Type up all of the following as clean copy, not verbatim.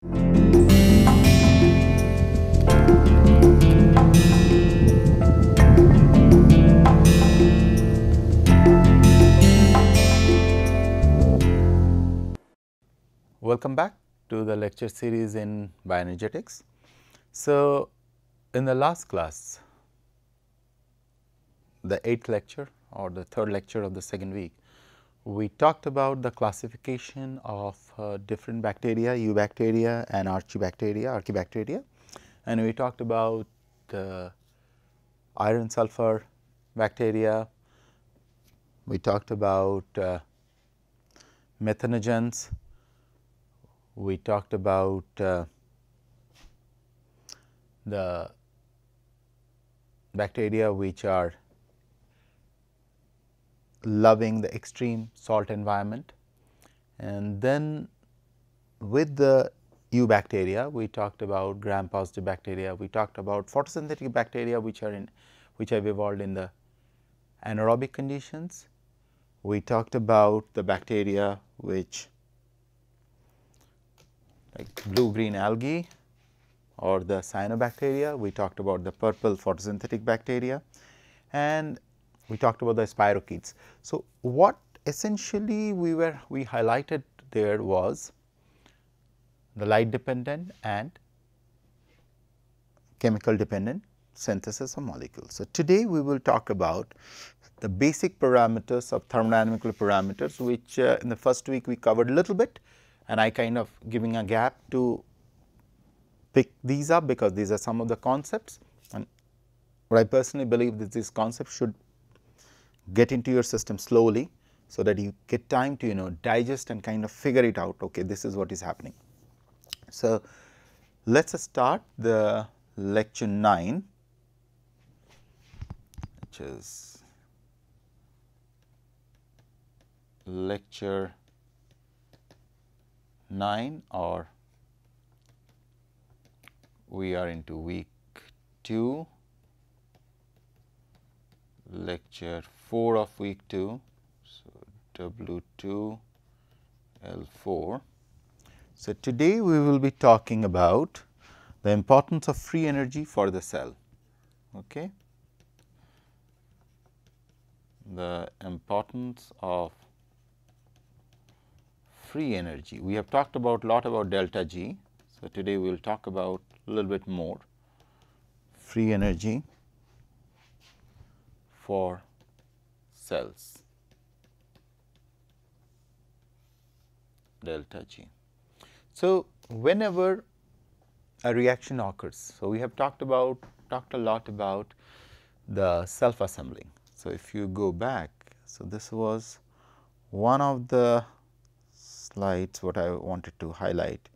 Welcome back to the lecture series in bioenergetics. So, in the last class, the 8th lecture or the 3rd lecture of the 2nd week, we talked about the classification of different bacteria, eubacteria and archibacteria, and we talked about iron sulfur bacteria, we talked about methanogens, we talked about the bacteria which are loving the extreme salt environment, and then with the eubacteria we talked about gram positive bacteria, we talked about photosynthetic bacteria which have evolved in the anaerobic conditions, we talked about the bacteria which like blue green algae or the cyanobacteria, we talked about the purple photosynthetic bacteria, and we talked about the spirochetes. So, what essentially we highlighted there was the light dependent and chemical dependent synthesis of molecules. So, today we will talk about the basic parameters of thermodynamical parameters, which in the first week we covered a little bit, and I kind of giving a gap to pick these up because these are some of the concepts, and what I personally believe that these concepts should get into your system slowly, so that you get time to digest and kind of figure it out. Okay, this is what is happening. So, let us start the lecture 9, which is lecture 9, or we are into week 2, lecture 4 of week 2. So, W2 L4. So, today we will be talking about the importance of free energy for the cell. Okay. The importance of free energy. We have talked about a lot about delta G. So, today we will talk about a little bit more free energy for cells, delta G. So, whenever a reaction occurs, so we have talked a lot about the self assembling. So, if you go back, so this was one of the slides what I wanted to highlight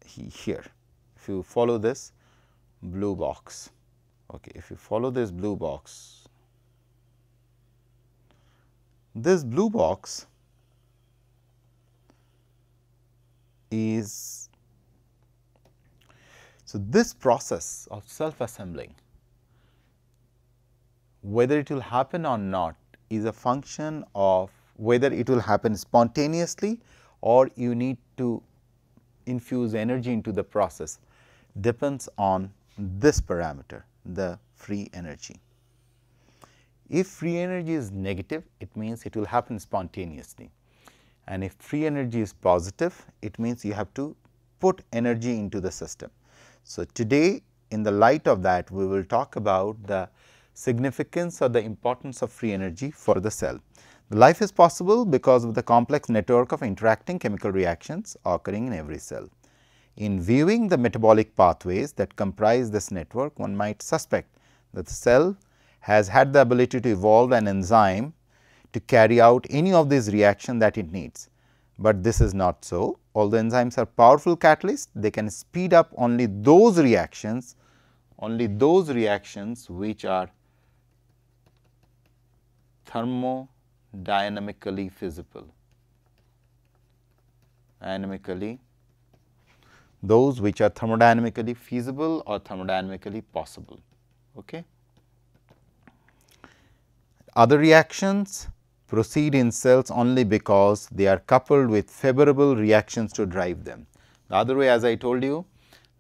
here. If you follow this blue box, okay, if you follow this blue box, this blue box is, so this process of self assembling, whether it will happen or not, is a function of whether it will happen spontaneously or you need to infuse energy into the process, depends on this parameter, the free energy. If free energy is negative, it means it will happen spontaneously, and if free energy is positive, it means you have to put energy into the system. So, today in the light of that, we will talk about the significance or the importance of free energy for the cell. The life is possible because of the complex network of interacting chemical reactions occurring in every cell. In viewing the metabolic pathways that comprise this network, one might suspect that the cell has had the ability to evolve an enzyme to carry out any of these reactions that it needs, but this is not so. Although enzymes are powerful catalysts, they can speed up only those reactions which are thermodynamically feasible, those which are thermodynamically feasible or thermodynamically possible. Okay. Other reactions proceed in cells only because they are coupled with favorable reactions to drive them. The other way, as I told you,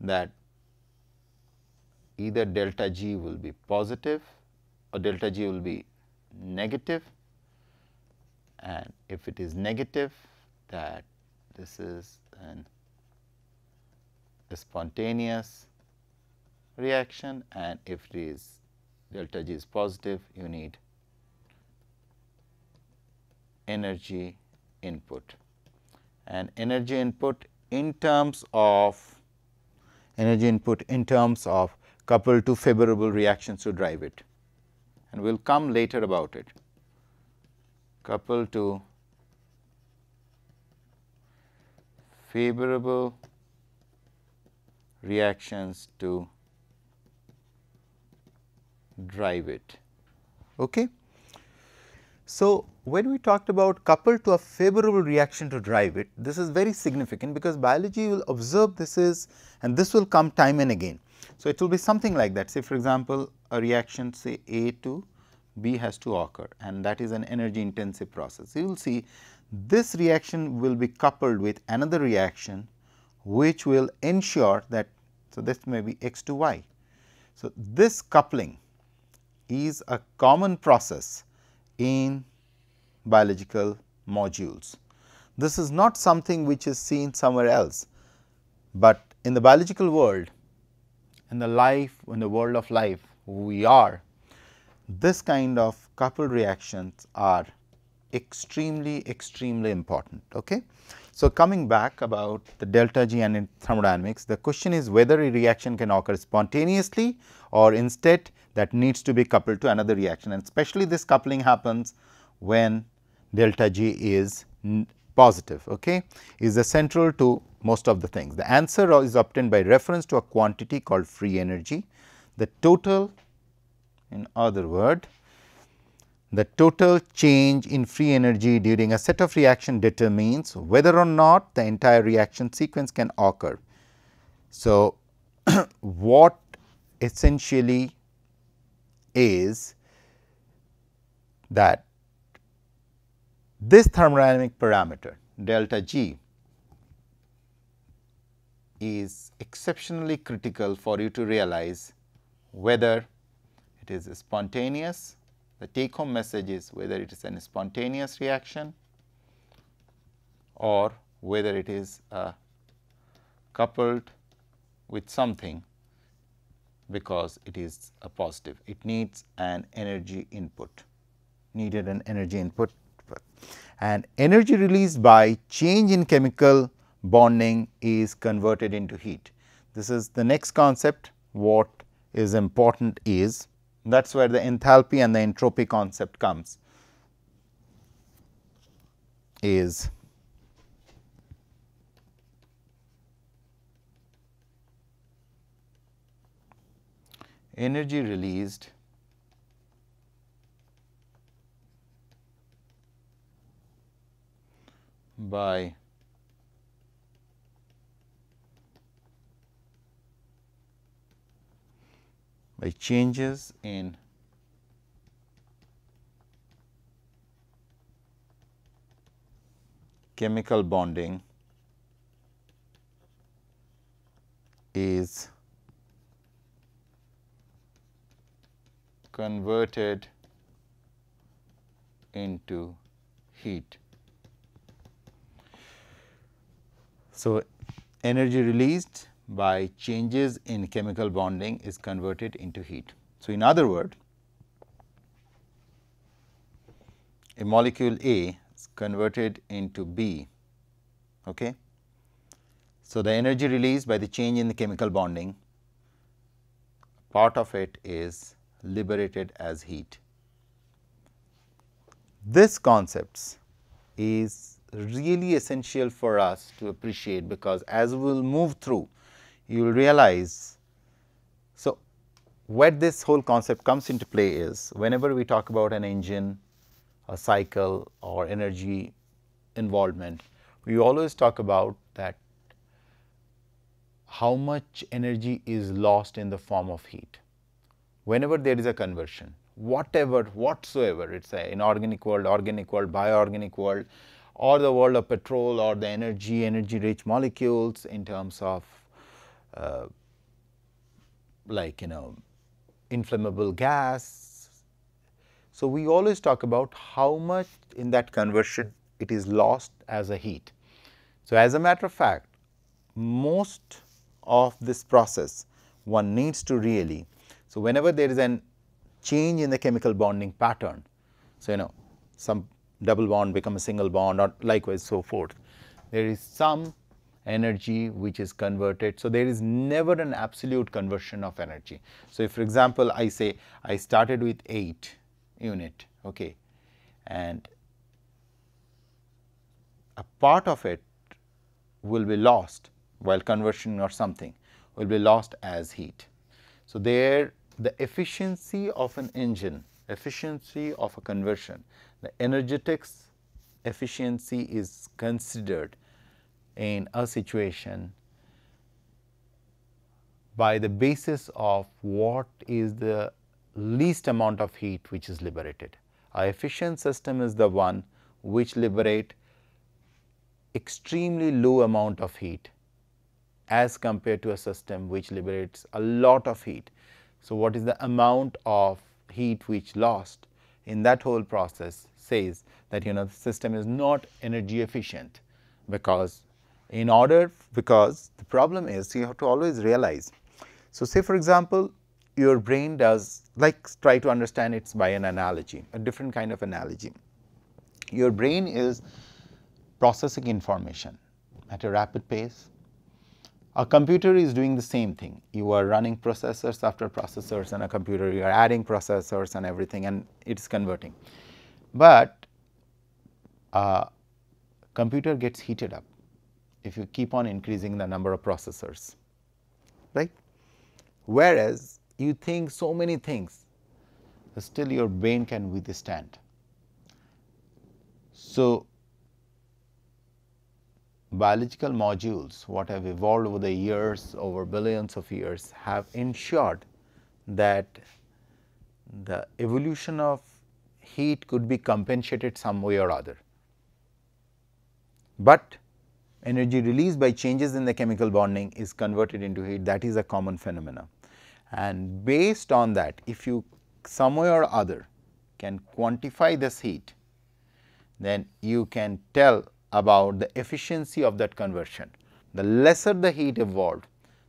that either delta G will be positive or delta G will be negative, and if it is negative, that this is a spontaneous reaction, and if it is delta G is positive, you need energy input. And energy input in terms of coupled to favorable reactions to drive it, and we will come later about it. Coupled to favorable reactions to drive it. Okay. So, when we talked about coupled to a favorable reaction to drive it, this is very significant, because biology will observe this is, and this will come time and again. So, it will be something like that. Say for example, a reaction say A to B has to occur, and that is an energy intensive process. You will see this reaction will be coupled with another reaction, which will ensure that, so this may be X to Y. So, this coupling is a common process in biological modules. This is not something which is seen somewhere else, but in the biological world, in the world of life we are, this kind of coupled reactions are extremely important. Okay. So, coming back about the delta G and in thermodynamics, the question is whether a reaction can occur spontaneously or instead that needs to be coupled to another reaction, and especially this coupling happens when delta G is positive, okay, is central to most of the things. The answer is obtained by reference to a quantity called free energy. The total, in other word, the total change in free energy during a set of reaction determines whether or not the entire reaction sequence can occur. So, what essentially is that this thermodynamic parameter delta G is exceptionally critical for you to realize whether it is spontaneous. The take home message is whether it is a spontaneous reaction or whether it is coupled with something, because it is a positive. It needs an energy input, and energy released by change in chemical bonding is converted into heat. This is the next concept. What is important is, that is where the enthalpy and the entropy concept comes, is energy released by changes in chemical bonding is converted into heat. So, energy released by changes in chemical bonding is converted into heat. So, in other words, a molecule A is converted into B. Okay. So, the energy released by the change in the chemical bonding, part of it is liberated as heat. This concepts is really essential for us to appreciate, because as we will move through, you will realize. So, where this whole concept comes into play is, whenever we talk about an engine, a cycle or energy involvement, we always talk about that how much energy is lost in the form of heat. Whenever there is a conversion, whatsoever, it is an inorganic world, organic world, bioorganic world, or the world of petrol or the energy rich molecules in terms of like inflammable gas. So, we always talk about how much in that conversion it is lost as a heat. So, as a matter of fact, most of this process one needs to really, so whenever there is an change in the chemical bonding pattern, so some double bond become a single bond or likewise so forth, there is some energy which is converted. So, there is never an absolute conversion of energy. So, if for example, I say I started with 8 unit, okay, and a part of it will be lost while conversion or something will be lost as heat. So, there the efficiency of an engine, efficiency of a conversion, the energetics efficiency is considered in a situation by the basis of what is the least amount of heat which is liberated. A efficient system is the one which liberate extremely low amount of heat as compared to a system which liberates a lot of heat. So, what is the amount of heat which lost in that whole process says that the system is not energy efficient, because because the problem is you have to always realize. So, say for example, your brain does, like, try to understand it by an analogy, a different kind of analogy. Your brain is processing information at a rapid pace. A computer is doing the same thing. You are running processors after processors and a computer, you are adding processors and everything, and it is converting. But a computer gets heated up if you keep on increasing the number of processors, right? Whereas you think so many things, still your brain can withstand. So, biological modules, what have evolved over the years, over billions of years, have ensured that the evolution of heat could be compensated some way or other. But energy released by changes in the chemical bonding is converted into heat. That is a common phenomena. And based on that, if you some way or other can quantify this heat, then you can tell about the efficiency of that conversion. The lesser the heat evolved,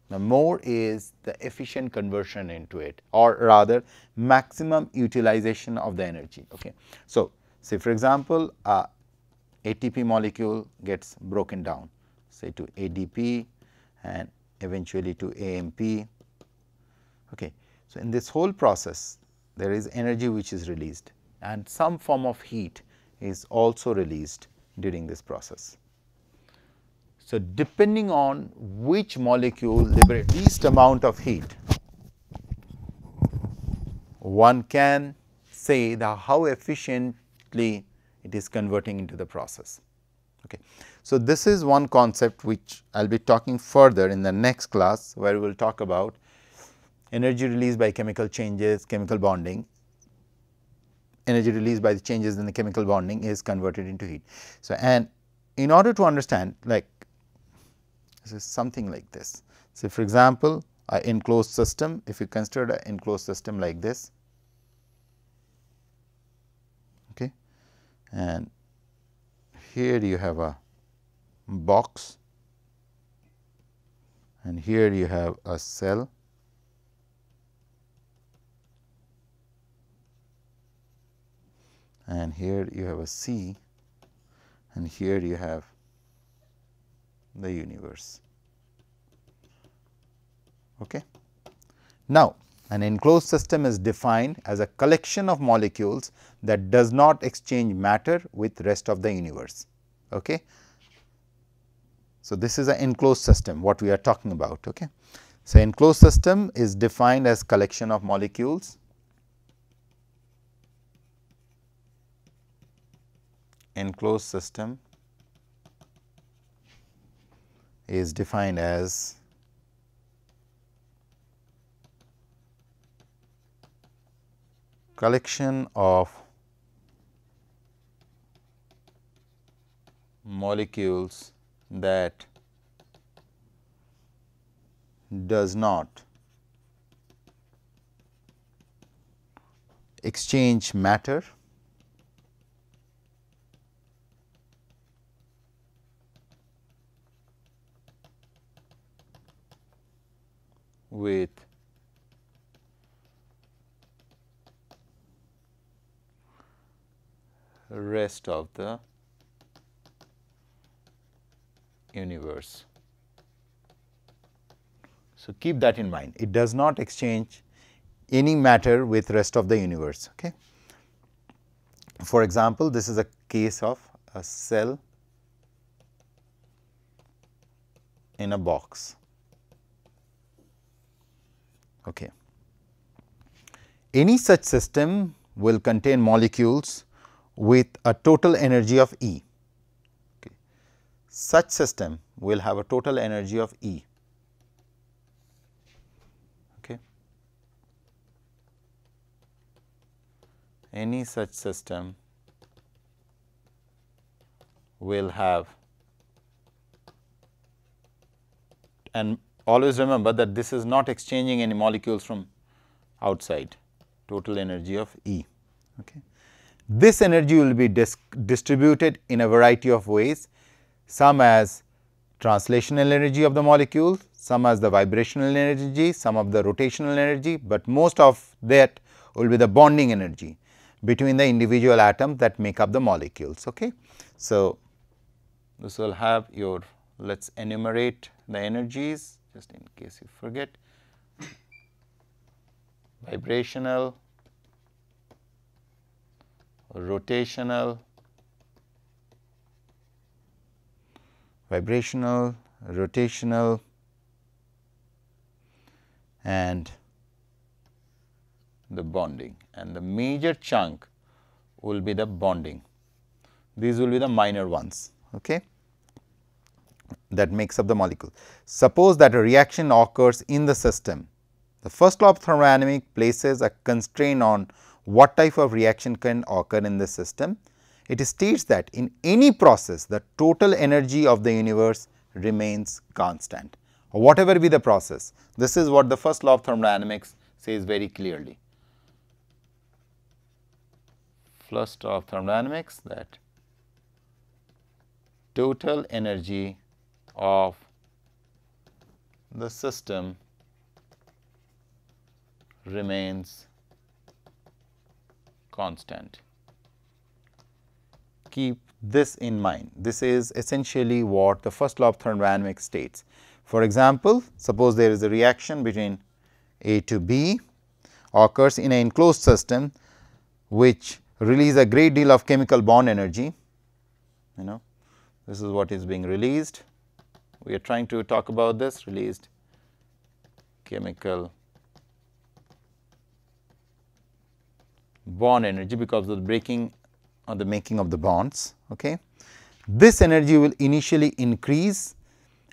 the more is the efficient conversion into it, or rather maximum utilization of the energy. Okay. So, say for example, ATP molecule gets broken down, say to ADP and eventually to AMP. Okay. So, in this whole process there is energy which is released and some form of heat is also released during this process. So, depending on which molecule liberates least amount of heat, one can say how efficiently it is converting into the process. Okay. So, this is one concept which I will be talking further in the next class, where we will talk about energy released by chemical changes, chemical bonding. Energy released by the changes in the chemical bonding is converted into heat. So, and in order to understand, like, this is something like this. So, for example, an enclosed system, if you consider an enclosed system like this, okay, and here you have a box and here you have a cell, and here you have a C, and here you have the universe. Okay. Now, an enclosed system is defined as a collection of molecules that does not exchange matter with rest of the universe. Okay. So, this is an enclosed system what we are talking about. Okay. So, enclosed system is defined as collection of molecules enclosed system is defined as collection of molecules that does not exchange matter with rest of the universe. So, keep that in mind, it does not exchange any matter with rest of the universe. Okay. For example, this is a case of a cell in a box. Okay. Any such system will contain molecules with a total energy of E. Okay. Such system will have a total energy of E. Okay. Any such system will have, and always remember that this is not exchanging any molecules from outside, total energy of E. Okay. This energy will be distributed in a variety of ways, some as translational energy of the molecule, some as the vibrational energy, some of the rotational energy, but most of that will be the bonding energy between the individual atoms that make up the molecules. Okay. So, this will have your, let us enumerate the energies just in case you forget: vibrational, rotational, and the bonding, and the major chunk will be the bonding. These will be the minor ones, okay, that makes up the molecule. Suppose that a reaction occurs in the system. The first law of thermodynamics places a constraint on what type of reaction can occur in the system. It states that in any process, the total energy of the universe remains constant, or whatever be the process. This is what the first law of thermodynamics says very clearly. First law of thermodynamics, that total energy of the system remains constant. Keep this in mind. This is essentially what the first law of thermodynamics states. For example, suppose there is a reaction between A to B occurs in an enclosed system which release a great deal of chemical bond energy. This is what is being released. We are trying to talk about this released chemical bond energy because of the breaking or the making of the bonds. Okay. This energy will initially increase,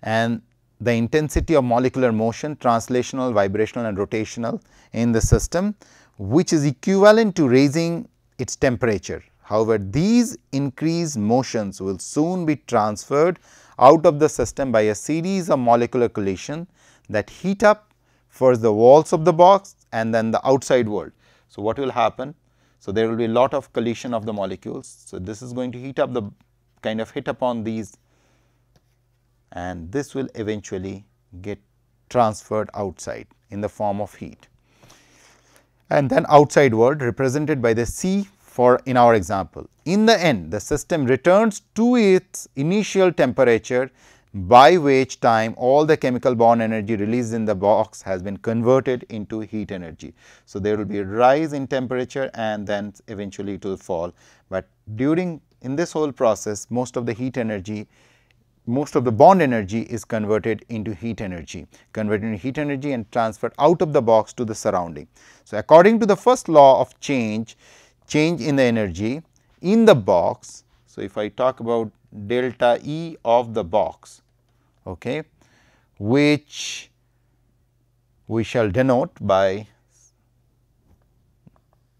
and the intensity of molecular motion, translational, vibrational and rotational in the system, which is equivalent to raising its temperature. However, these increased motions will soon be transferred out of the system by a series of molecular collision that heat up first the walls of the box and then the outside world. So, what will happen? So, there will be a lot of collision of the molecules. So, this is going to heat up the kind of hit upon these, and this will eventually get transferred outside in the form of heat. And then outside world represented by the C for in our example. In the end, the system returns to its initial temperature, by which time all the chemical bond energy released in the box has been converted into heat energy. So, there will be a rise in temperature and then eventually it will fall, but during in this whole process most of the heat energy, most of the bond energy is converted into heat energy, and transferred out of the box to the surrounding. So, according to the first law of change in the energy in the box. So, if I talk about delta E of the box, okay, which we shall denote by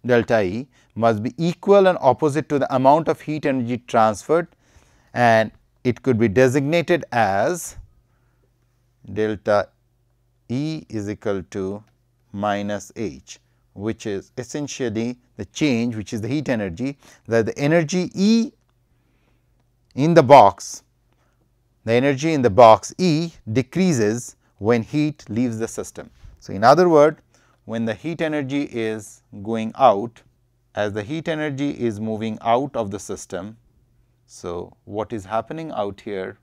delta E, must be equal and opposite to the amount of heat energy transferred, and it could be designated as delta E is equal to minus H, which is essentially the change, which is the heat energy, that the energy E in the box, the energy in the box E decreases when heat leaves the system. So, in other words, when the heat energy is going out, as the heat energy is moving out of the system, so what is happening out here,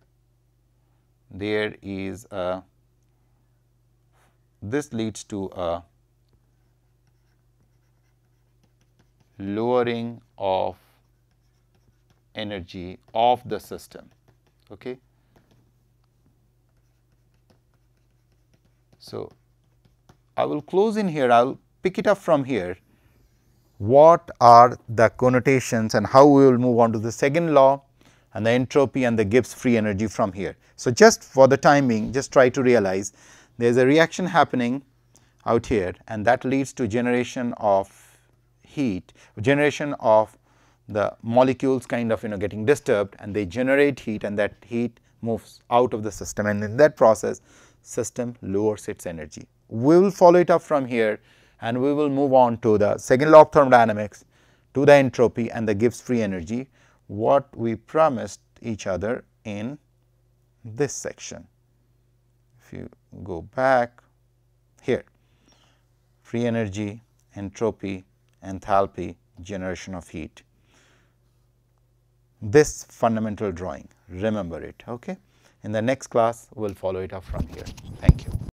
there is a, this leads to a lowering of energy of the system. Okay. So, I will close in here, I will pick it up from here. What are the connotations and how we will move on to the second law and the entropy and the Gibbs free energy from here. So, just for the time being, just try to realize there is a reaction happening out here, and that leads to generation of heat, generation of the molecules kind of getting disturbed, and they generate heat, and that heat moves out of the system, and in that process system lowers its energy. We will follow it up from here, and we will move on to the second law of thermodynamics, to the entropy and the Gibbs free energy, what we promised each other in this section. If you go back here, free energy, entropy, enthalpy, generation of heat. This fundamental drawing, remember it. Okay. In the next class, we will follow it up from here. Thank you.